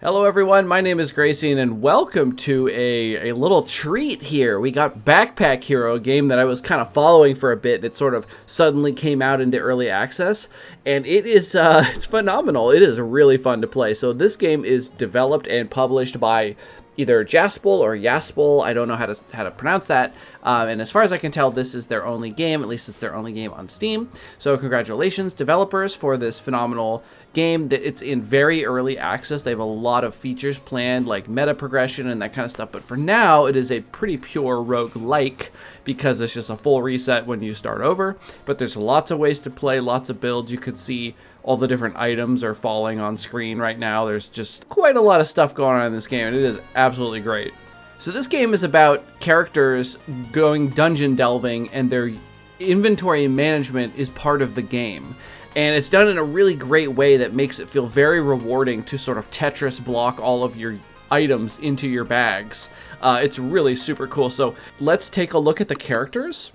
Hello everyone, my name is Grayson and welcome to a little treat here. We got Backpack Hero, a game that I was kind of following for a bit. It sort of suddenly came out into early access and it is it's phenomenal. It is really fun to play. So this game is developed and published by either Jaspel or Jaspel. I don't know how to pronounce that. And as far as I can tell, this is their only game. At least it's their only game on Steam. So congratulations, developers, for this phenomenal game. It's in very early access. They have a lot of features planned, like meta progression and that kind of stuff. But for now, it is a pretty pure roguelike because it's just a full reset when you start over. But there's lots of ways to play, lots of builds. You could see all the different items are falling on screen right now. There's just quite a lot of stuff going on in this game, and it is absolutely great. So this game is about characters going dungeon delving, and their inventory management is part of the game. And it's done in a really great way that makes it feel very rewarding to sort of Tetris block all of your items into your bags. It's really super cool. So let's take a look at the characters,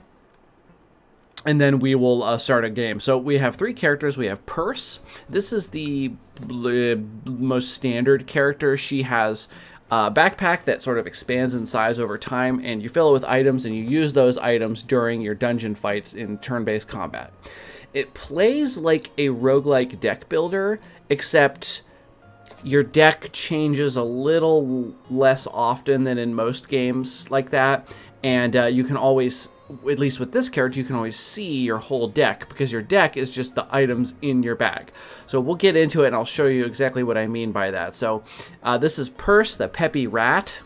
and then we will start a game. So we have three characters. We have Purse. This is the most standard character. She has a backpack that sort of expands in size over time, and you fill it with items, and you use those items during your dungeon fights in turn-based combat. It plays like a roguelike deck builder, except your deck changes a little less often than in most games like that, and you can always, at least with this character, you can always see your whole deck because your deck is just the items in your bag. So we'll get into it and I'll show you exactly what I mean by that. So this is Purse, the peppy rat.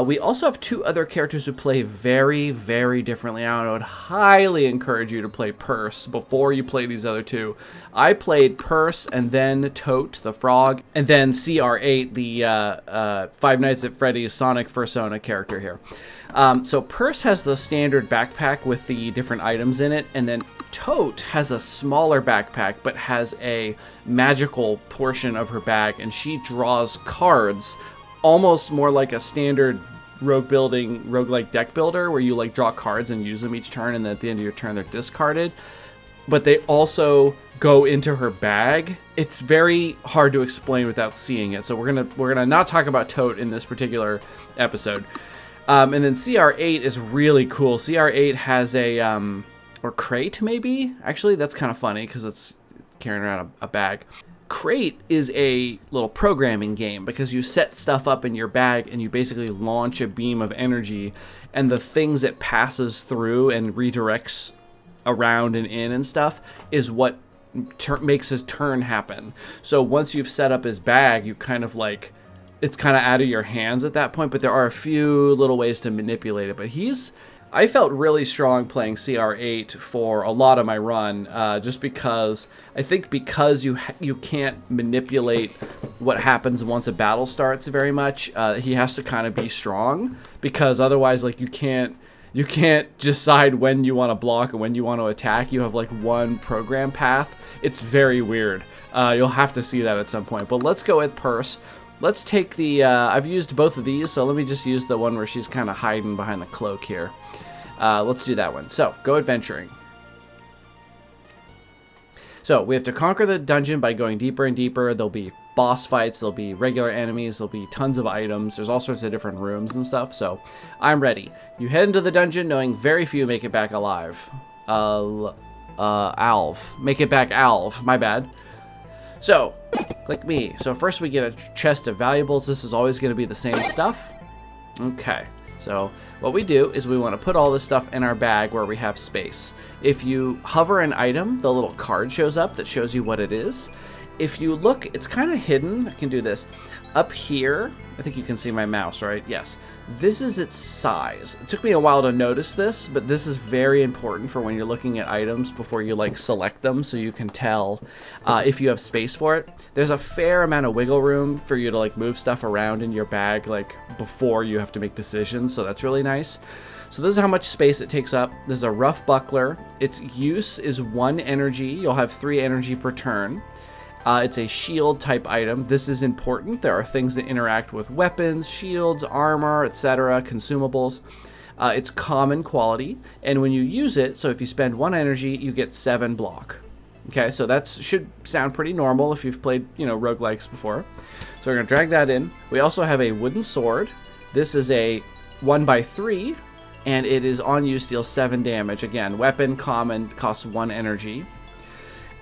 We also have two other characters who play very, very differently. I would highly encourage you to play Purse before you play these other two. I played Purse and then Tote, the frog, and then CR8, the Five Nights at Freddy's Sonic Persona character here. So Purse has the standard backpack with the different items in it, and then Tote has a smaller backpack but has a magical portion of her bag, and she draws cards almost more like a standard roguelike deck builder where you like draw cards and use them each turn, and then at the end of your turn they're discarded. But they also go into her bag. It's very hard to explain without seeing it, so we're gonna not talk about Tote in this particular episode. And then CR8 is really cool. CR8 has a or crate maybe. Actually, that's kind of funny because it's carrying around a bag. Crate is a little programming game because you set stuff up in your bag and you basically launch a beam of energy, and the things it passes through and redirects around and in and stuff is what makes his turn happen. So once you've set up his bag, you kind of like, it's kind of out of your hands at that point, but there are a few little ways to manipulate it. But I felt really strong playing CR8 for a lot of my run, just because I think because you can't manipulate what happens once a battle starts very much. He has to kind of be strong because otherwise, like, you can't decide when you want to block and when you want to attack. You have like one program path. It's very weird. You'll have to see that at some point. But let's go with Purse. Let's take the, I've used both of these, so let me just use the one where she's kind of hiding behind the cloak here. Let's do that one. So, go adventuring. So, we have to conquer the dungeon by going deeper and deeper. There'll be boss fights, there'll be regular enemies, there'll be tons of items. There's all sorts of different rooms and stuff, so I'm ready. You head into the dungeon knowing very few make it back alive. Alv. Make it back Alv. My bad. So, click me. So first we get a chest of valuables. This is always going to be the same stuff. Okay, so what we do is we want to put all this stuff in our bag where we have space. If you hover an item, the little card shows up that shows you what it is. If you look, it's kind of hidden. I can do this. Up here, I think you can see my mouse, right? Yes. This is its size. It took me a while to notice this, but this is very important for when you're looking at items before you like select them, so you can tell if you have space for it. There's a fair amount of wiggle room for you to like move stuff around in your bag like before you have to make decisions, so that's really nice. So this is how much space it takes up. This is a rough buckler. Its use is 1 energy. You'll have 3 energy per turn. It's a shield type item. This is important. There are things that interact with weapons, shields, armor, etc., consumables. It's common quality, and when you use it, so if you spend 1 energy, you get 7 block. Okay, so that should sound pretty normal if you've played, roguelikes before. So we're going to drag that in. We also have a wooden sword. This is a 1x3, and it is on use, deals 7 damage. Again, weapon, common, costs 1 energy.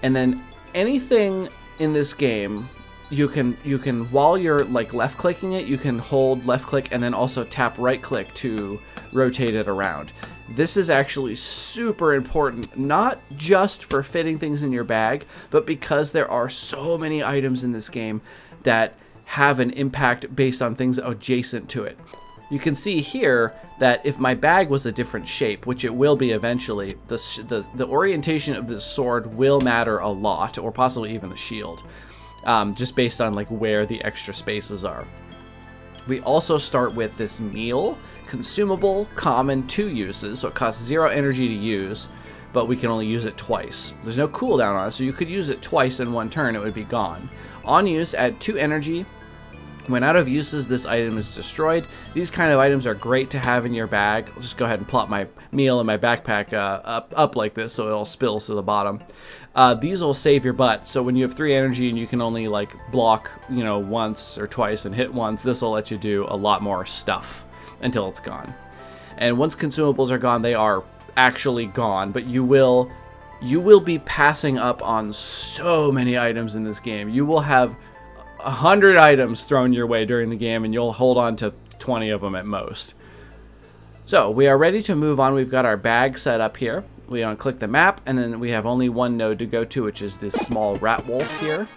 And then anything in this game, you can while you're like left clicking it, you can hold left click and then also tap right click to rotate it around. This is actually super important, not just for fitting things in your bag, but because there are so many items in this game that have an impact based on things adjacent to it. You can see here that if my bag was a different shape, which it will be eventually, the orientation of this sword will matter a lot, or possibly even the shield, just based on like where the extra spaces are. We also start with this meal, consumable, common, 2 uses, so it costs 0 energy to use, but we can only use it twice. There's no cooldown on it, so you could use it twice in 1 turn, it would be gone. On use, add 2 energy. When out of uses, this item is destroyed. These kind of items are great to have in your bag. I'll just go ahead and plop my meal in my backpack up like this so it all spills to the bottom. These will save your butt. So when you have 3 energy and you can only like block, once or twice and hit once, this will let you do a lot more stuff until it's gone. And once consumables are gone, they are actually gone, but you will be passing up on so many items in this game. You will have 100 items thrown your way during the game, and you'll hold on to 20 of them at most. So we are ready to move on. We've got our bag set up here. We unclick the map, and then we have only 1 node to go to, which is this small rat wolf here.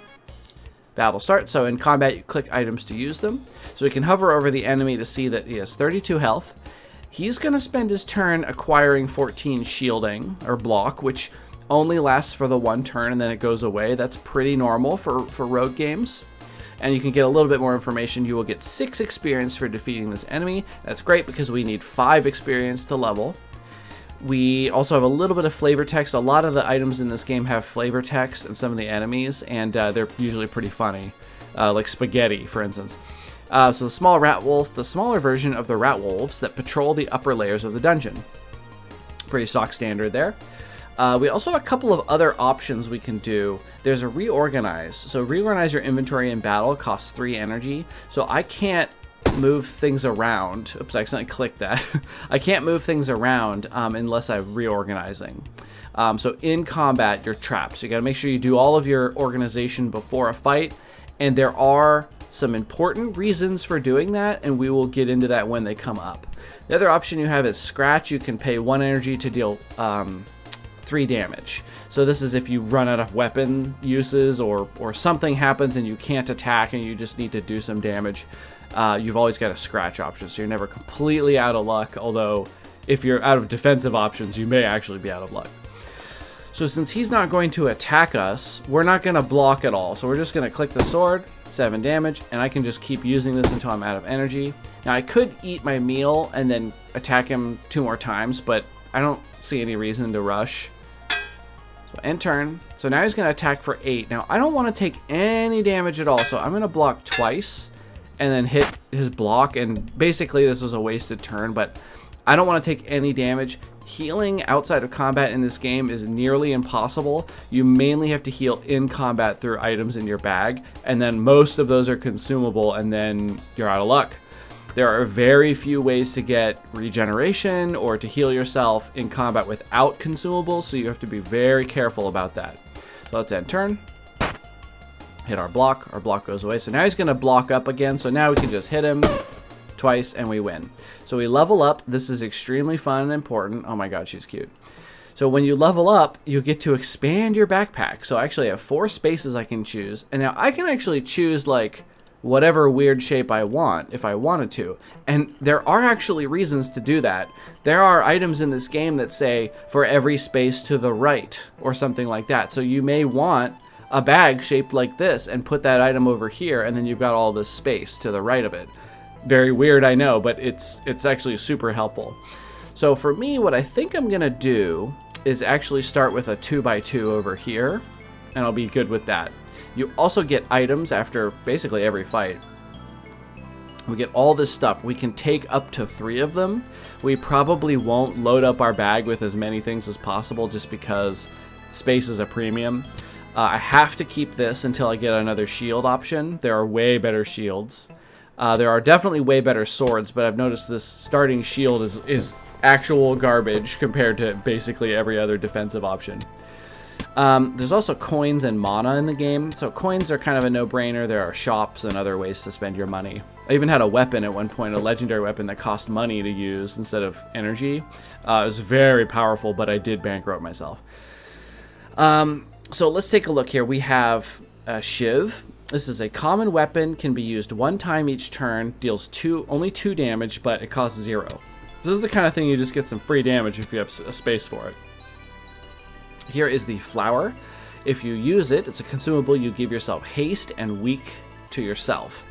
Battle start. So in combat, you click items to use them. So we can hover over the enemy to see that he has 32 health. He's going to spend his turn acquiring 14 shielding or block, which only lasts for the 1 turn and then it goes away. That's pretty normal for rogue games. And you can get a little bit more information. You will get 6 experience for defeating this enemy. That's great because we need 5 experience to level. We also have a little bit of flavor text. A lot of the items in this game have flavor text and some of the enemies, and they're usually pretty funny, like spaghetti, for instance. So the small rat wolf, the smaller version of the rat wolves that patrol the upper layers of the dungeon. Pretty stock standard there. We also have a couple of other options we can do. There's a reorganize. So reorganize your inventory in battle costs 3 energy. So I can't move things around. Oops, I accidentally clicked that. I can't move things around unless I'm reorganizing. So in combat, you're trapped. So you got to make sure you do all of your organization before a fight. And there are some important reasons for doing that, and we will get into that when they come up. The other option you have is scratch. You can pay 1 energy to deal 3 damage. So this is if you run out of weapon uses or something happens and you can't attack and you just need to do some damage. You've always got a scratch option, so you're never completely out of luck, although if you're out of defensive options, you may actually be out of luck. So since he's not going to attack us, we're not going to block at all. So we're just going to click the sword, 7 damage, and I can just keep using this until I'm out of energy. Now I could eat my meal and then attack him 2 more times, but I don't see any reason to rush. So end turn. So now he's going to attack for 8. Now I don't want to take any damage at all, so I'm going to block twice and then hit his block, and basically this was a wasted turn, but I don't want to take any damage. Healing outside of combat in this game is nearly impossible. You mainly have to heal in combat through items in your bag, and then most of those are consumable, and then you're out of luck. There are very few ways to get regeneration or to heal yourself in combat without consumables, so you have to be very careful about that. So let's end turn. Hit our block goes away. So now he's going to block up again, so now we can just hit him twice and we win. So we level up. This is extremely fun and important. Oh my god, she's cute. So when you level up, you get to expand your backpack. So I actually have 4 spaces I can choose, and now I can actually choose like whatever weird shape I want if I wanted to. And there are actually reasons to do that. There are items in this game that say for every space to the right or something like that. So you may want a bag shaped like this and put that item over here, and then you've got all this space to the right of it. Very weird, I know, but it's actually super helpful. So for me, what I think I'm gonna do is actually start with a 2x2 over here, and I'll be good with that. You also get items after basically every fight. We get all this stuff. We can take up to 3 of them. We probably won't load up our bag with as many things as possible just because space is a premium. I have to keep this until I get another shield option. There are way better shields. There are definitely way better swords, but I've noticed this starting shield is actual garbage compared to basically every other defensive option. There's also coins and mana in the game. So coins are kind of a no-brainer. There are shops and other ways to spend your money. I even had a weapon at one point, a legendary weapon that cost money to use instead of energy. It was very powerful, but I did bankrupt myself. So let's take a look here. We have a Shiv. This is a common weapon, can be used one time each turn, deals only 2 damage, but it costs 0. This is the kind of thing you just get some free damage if you have a space for it. Here is the flower. If you use it, it's a consumable. You give yourself haste and weak to yourself.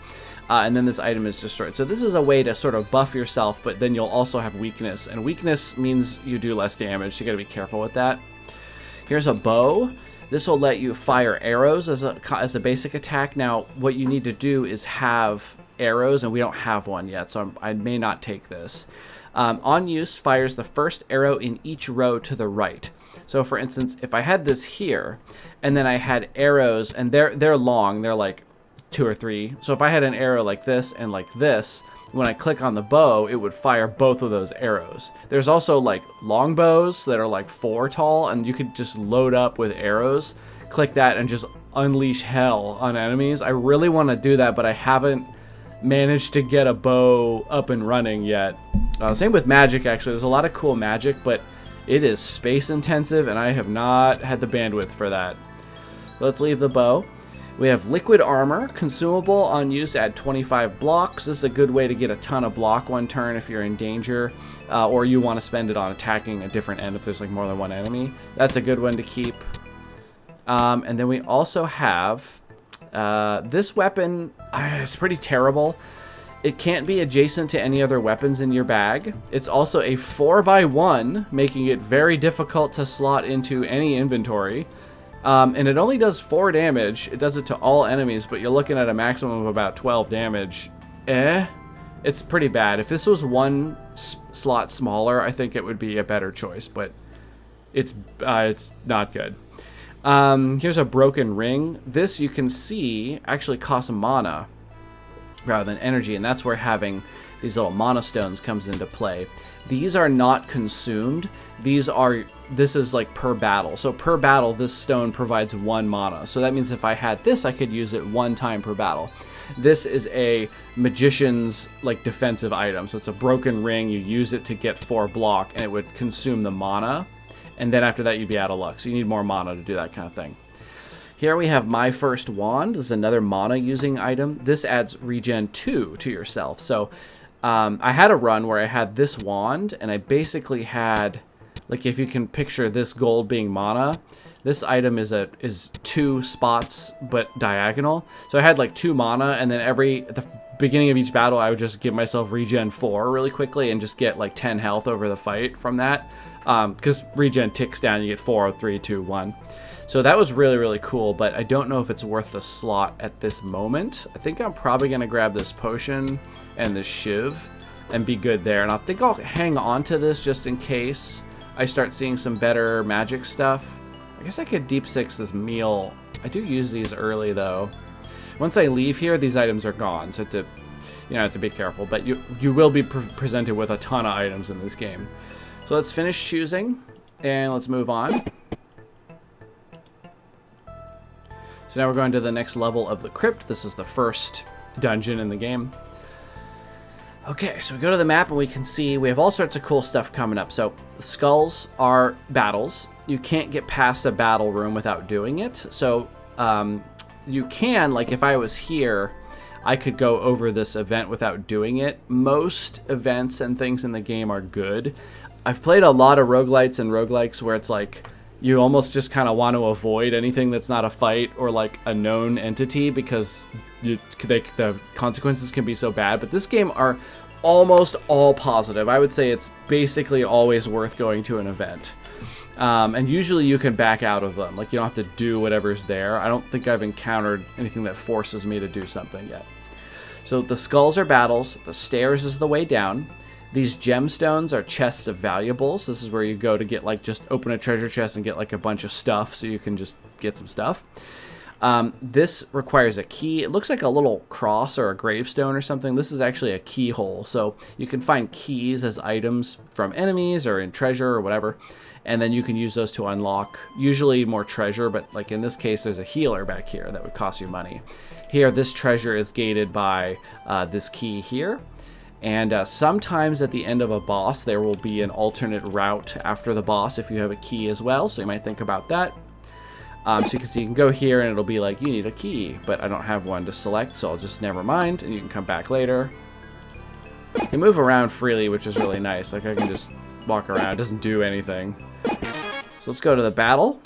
And then this item is destroyed. So this is a way to sort of buff yourself, but then you'll also have weakness. And weakness means you do less damage, so you gotta be careful with that. Here's a bow. This will let you fire arrows as a basic attack. Now, what you need to do is have arrows, and we don't have one yet, so I may not take this. On use, fires the first arrow in each row to the right. So for instance, if I had this here, and then I had arrows, and they're long, they're like 2 or 3. So if I had an arrow like this and like this, when I click on the bow, it would fire both of those arrows. There's also like long bows that are like 4 tall, and you could just load up with arrows, click that, and just unleash hell on enemies. I really want to do that, but I haven't managed to get a bow up and running yet. Same with magic, actually. There's a lot of cool magic, but it is space intensive, and I have not had the bandwidth for that. Let's leave the bow. We have liquid armor, consumable, on use at 25 blocks. This is a good way to get a ton of block one turn if you're in danger, or you want to spend it on attacking a different end if there's like more than one enemy. That's a good one to keep. And then we also have this weapon. It's pretty terrible. It can't be adjacent to any other weapons in your bag. It's also a 4x1, making it very difficult to slot into any inventory. And it only does 4 damage. It does it to all enemies, but you're looking at a maximum of about 12 damage. It's pretty bad. If this was one slot smaller, I think it would be a better choice, but it's not good. Here's a broken ring. This, you can see, actually costs mana rather than energy, and that's where having these little mana stones comes into play. These are not consumed. This is like per battle. So per battle, this stone provides 1 mana. So that means if I had this, I could use it 1 time per battle. This is a magician's like defensive item. So it's a broken ring. You use it to get 4 block, and it would consume the mana. And then after that, you'd be out of luck. So you need more mana to do that kind of thing. Here we have My First Wand. This is another mana using item. This adds regen 2 to yourself. So I had a run where I had this wand, and I basically had, like, if you can picture this gold being mana, this item is 2 spots but diagonal. So I had like 2 mana, and then at the beginning of each battle, I would just give myself regen 4 really quickly and just get like 10 health over the fight from that. Because regen ticks down, you get 4, 3, 2, 1. So that was really, really cool, but I don't know if it's worth the slot at this moment. I think I'm probably going to grab this potion and this Shiv and be good there. And I think I'll hang on to this just in case I start seeing some better magic stuff. I guess I could deep 6 this meal. I do use these early, though. Once I leave here, these items are gone, so have to be careful. But you will be presented with a ton of items in this game. So let's finish choosing, and let's move on. So now we're going to the next level of the crypt. This is the first dungeon in the game. Okay, so we go to the map and we can see we have all sorts of cool stuff coming up. So the skulls are battles. You can't get past a battle room without doing it. So you can, like if I was here, I could go over this event without doing it. Most events and things in the game are good. I've played a lot of roguelites and roguelikes where it's like you almost just kind of want to avoid anything that's not a fight or like a known entity because the consequences can be so bad. But this game are almost all positive. I would say it's basically always worth going to an event. And usually you can back out of them. Like you don't have to do whatever's there. I don't think I've encountered anything that forces me to do something yet. So the skulls are battles. The stairs is the way down. These gemstones are chests of valuables. This is where you go to get like just open a treasure chest and get like a bunch of stuff so you can just get some stuff. This requires a key. It looks like a little cross or a gravestone or something. This is actually a keyhole. So you can find keys as items from enemies or in treasure or whatever. And then you can use those to unlock usually more treasure. But like in this case, there's a healer back here that would cost you money. Here, this treasure is gated by this key here. And sometimes at the end of a boss, there will be an alternate route after the boss if you have a key as well. So you might think about that. So you can see you can go here and it'll be like, you need a key, but I don't have one to select, so I'll just never mind. And you can come back later. You can move around freely, which is really nice. Like I can just walk around. It doesn't do anything. So let's go to the battle.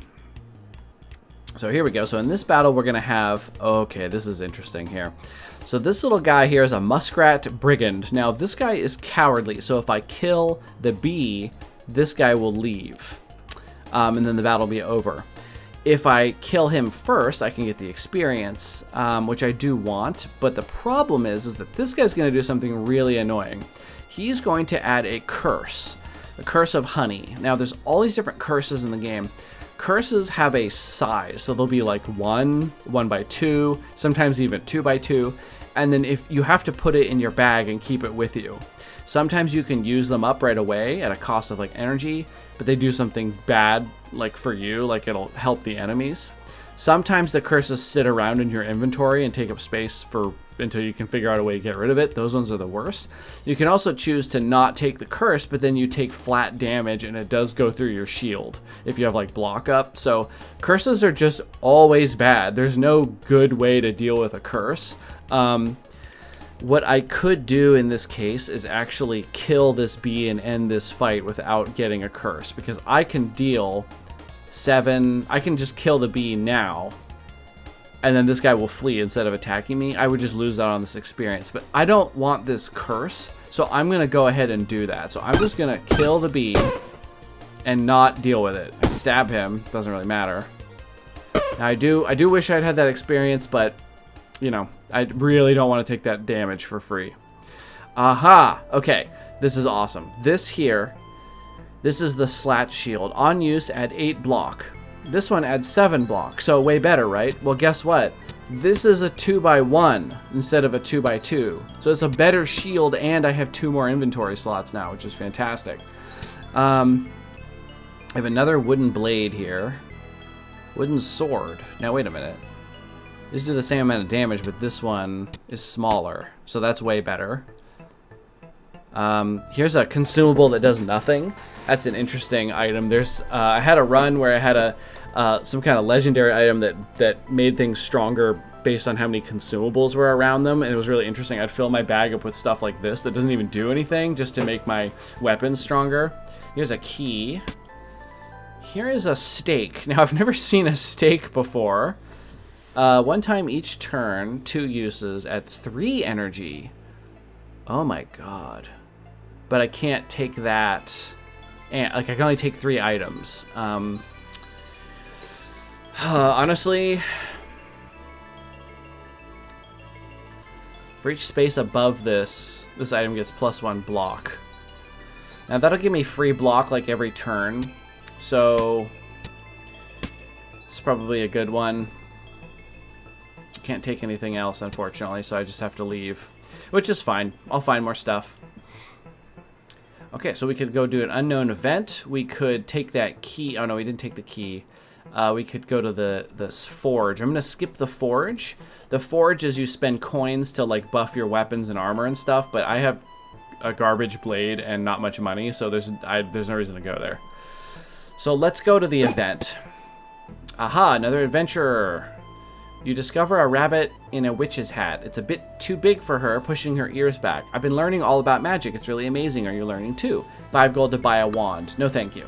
So here we go. So in this battle, we're going to have... Okay, this is interesting here. So this little guy here is a muskrat brigand. Now, this guy is cowardly. So if I kill the bee, this guy will leave. And then the battle will be over. If I kill him first, I can get the experience, which I do want. But the problem is that this guy's going to do something really annoying. He's going to add a curse of honey. Now, there's all these different curses in the game. Curses have a size, so they'll be like 1 by 2, sometimes even 2 by 2, and then if you have to put it in your bag and keep it with you. Sometimes you can use them up right away at a cost of like energy, but they do something bad like for you, like it'll help the enemies. Sometimes the curses sit around in your inventory and take up space until you can figure out a way to get rid of it. Those ones are the worst. You can also choose to not take the curse, but then you take flat damage and it does go through your shield if you have like block up. So curses are just always bad. There's no good way to deal with a curse. What I could do in this case is actually kill this bee and end this fight without getting a curse, because I can deal 7. I can just kill the bee now, and then this guy will flee instead of attacking me. I would just lose out on this experience, but I don't want this curse, so I'm gonna go ahead and do that. So I'm just gonna kill the bee and not deal with it. I can stab him, doesn't really matter. Now I do wish I'd had that experience, but you know, I really don't want to take that damage for free. Aha! Okay, this is awesome. This here, this is the slat shield. On use, add 8 block. This one adds 7 block, so way better, right? Well, guess what? This is a 2 by 1 instead of a 2 by 2. So it's a better shield, and I have 2 more inventory slots now, which is fantastic. I have another wooden blade here. Wooden sword. Now, wait a minute. These do the same amount of damage, but this one is smaller, so that's way better. Here's a consumable that does nothing. That's an interesting item. There's I had a run where I had some kind of legendary item that made things stronger based on how many consumables were around them, and it was really interesting. I'd fill my bag up with stuff like this that doesn't even do anything, just to make my weapons stronger. Here's a key. Here is a stake. Now, I've never seen a stake before. 1 time each turn, 2 uses at 3 energy. Oh my god. But I can't take that. And like I can only take 3 items. Honestly, for each space above this item gets +1 block. Now that'll give me free block like every turn. So it's probably a good one. Can't take anything else, unfortunately, so I just have to leave, which is fine. I'll find more stuff. Okay, so we could go do an unknown event. We could take that key. Oh no, we didn't take the key. We could go to this forge. I'm gonna skip the forge. The forge is you spend coins to like buff your weapons and armor and stuff, but I have a garbage blade and not much money, so there's no reason to go there. So let's go to the event. Aha, another adventurer. You discover a rabbit in a witch's hat. It's a bit too big for her, pushing her ears back. I've been learning all about magic. It's really amazing. Are you learning too? 5 gold to buy a wand. No, thank you.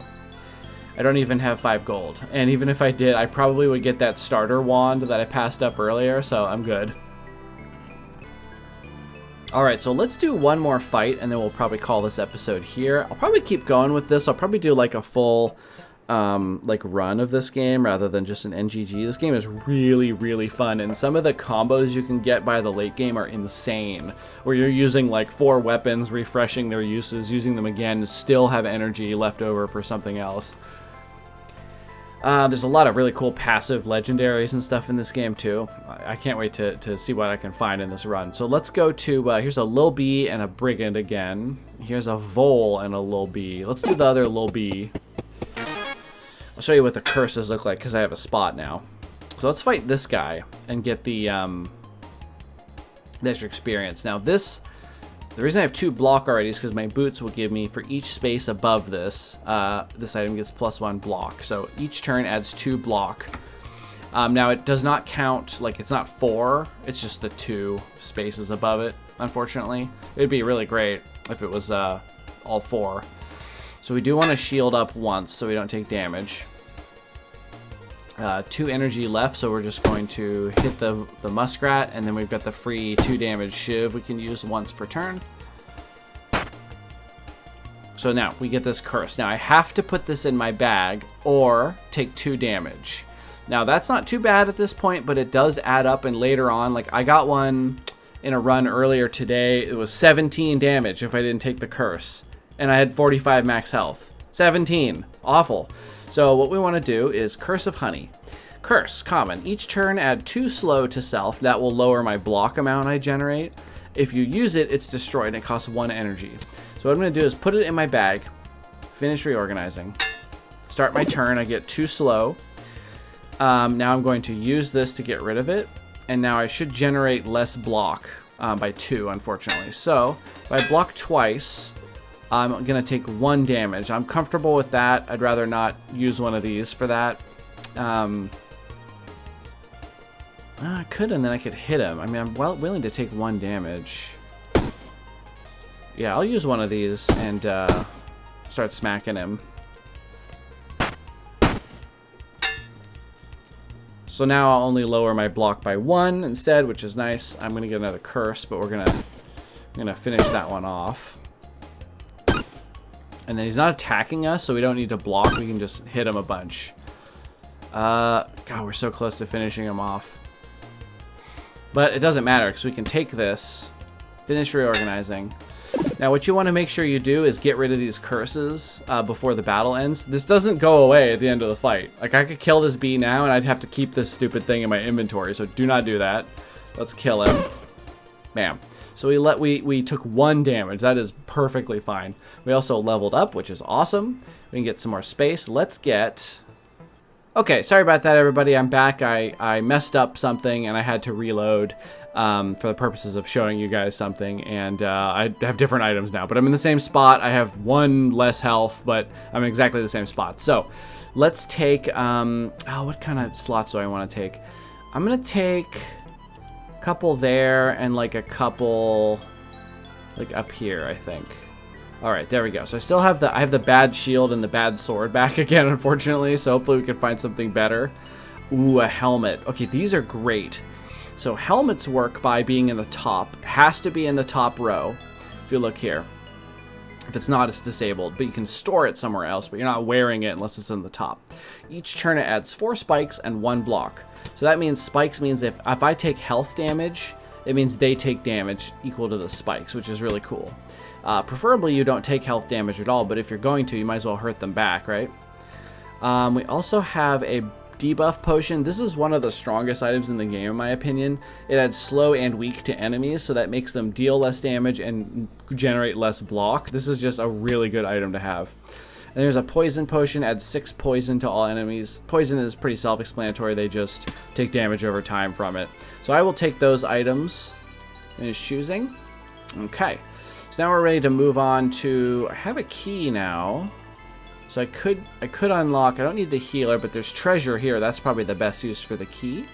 I don't even have 5 gold. And even if I did, I probably would get that starter wand that I passed up earlier, so I'm good. Alright, so let's do one more fight, and then we'll probably call this episode here. I'll probably keep going with this. I'll probably do like a full like run of this game rather than just an NGG. This game is really, really fun, and some of the combos you can get by the late game are insane, where you're using like 4 weapons, refreshing their uses, using them again, still have energy left over for something else. There's a lot of really cool passive legendaries and stuff in this game too. I can't wait to see what I can find in this run. So let's go to, here's a Lil B and a Brigand again. Here's a Vole and a Lil B. Let's do the other Lil B. I'll show you what the curses look like because I have a spot now. So let's fight this guy and get the extra experience. Now the reason I have 2 block already is because my boots will give me, for each space above this, this item gets +1 block. So each turn adds 2 block. Now it does not count, like it's not 4, it's just the 2 spaces above it, unfortunately. It'd be really great if it was all 4. So we do want to shield up once so we don't take damage. 2 energy left, so we're just going to hit the Muskrat, and then we've got the free 2 damage Shiv we can use once per turn. So now we get this curse. Now I have to put this in my bag or take 2 damage. Now that's not too bad at this point, but it does add up, and later on, like I got one in a run earlier today, it was 17 damage if I didn't take the curse. And I had 45 max health. 17. Awful. So what we want to do is Curse of Honey. Curse, common. Each turn add 2 slow to self. That will lower my block amount I generate. If you use it, it's destroyed and it costs 1 energy. So what I'm going to do is put it in my bag, finish reorganizing, start my turn. I get 2 slow. Now I'm going to use this to get rid of it. And now I should generate less block by 2, unfortunately. So if I block twice, I'm going to take 1 damage. I'm comfortable with that. I'd rather not use one of these for that. I could, and then I could hit him. I mean, I'm willing to take 1 damage. Yeah, I'll use one of these and start smacking him. So now I'll only lower my block by 1 instead, which is nice. I'm going to get another curse, but we're gonna finish that one off. And then he's not attacking us, so we don't need to block. We can just hit him a bunch. God, we're so close to finishing him off. But it doesn't matter, because we can take this, finish reorganizing. Now, what you want to make sure you do is get rid of these curses before the battle ends. This doesn't go away at the end of the fight. Like, I could kill this bee now, and I'd have to keep this stupid thing in my inventory, so do not do that. Let's kill him. Bam. So we took 1 damage. That is perfectly fine. We also leveled up, which is awesome. We can get some more space. Let's get... Okay, sorry about that, everybody. I'm back. I messed up something, and I had to reload for the purposes of showing you guys something. And I have different items now, but I'm in the same spot. I have 1 less health, but I'm in exactly the same spot. So let's take... what kind of slots do I want to take? I'm going to take... couple there and like a couple like up here, I think. All right, there we go. So I still have I have the bad shield and the bad sword back again, unfortunately, so hopefully we can find something better. Ooh, a helmet. Okay, these are great. So helmets work by being in the top. Has to be in the top row. If you look here. If it's not, it's disabled, but you can store it somewhere else, but you're not wearing it unless it's in the top. Each turn it adds 4 spikes and 1 block. So that means spikes means if I take health damage, it means they take damage equal to the spikes, which is really cool. Preferably you don't take health damage at all, but if you're going to, you might as well hurt them back, right? We also have a debuff potion. This is one of the strongest items in the game, in my opinion. It adds slow and weak to enemies, so that makes them deal less damage and generate less block. This is just a really good item to have. And there's a poison potion, adds 6 poison to all enemies. Poison is pretty self-explanatory. They just take damage over time from it. So I will take those items in his choosing. Okay. So now we're ready to move on to... I have a key now. So I could unlock... I don't need the healer, but there's treasure here. That's probably the best use for the key.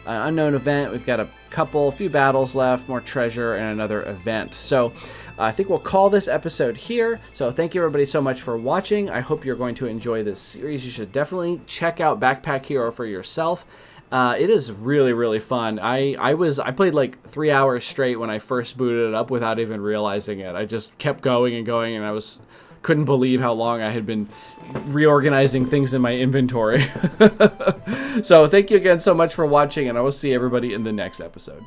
Unknown event. We've got a few battles left, more treasure, and another event. So... I think we'll call this episode here. So thank you everybody so much for watching. I hope you're going to enjoy this series. You should definitely check out Backpack Hero for yourself. It is really, really fun. I played like 3 hours straight when I first booted it up without even realizing it. I just kept going and going, and I was couldn't believe how long I had been reorganizing things in my inventory. So thank you again so much for watching, and I will see everybody in the next episode.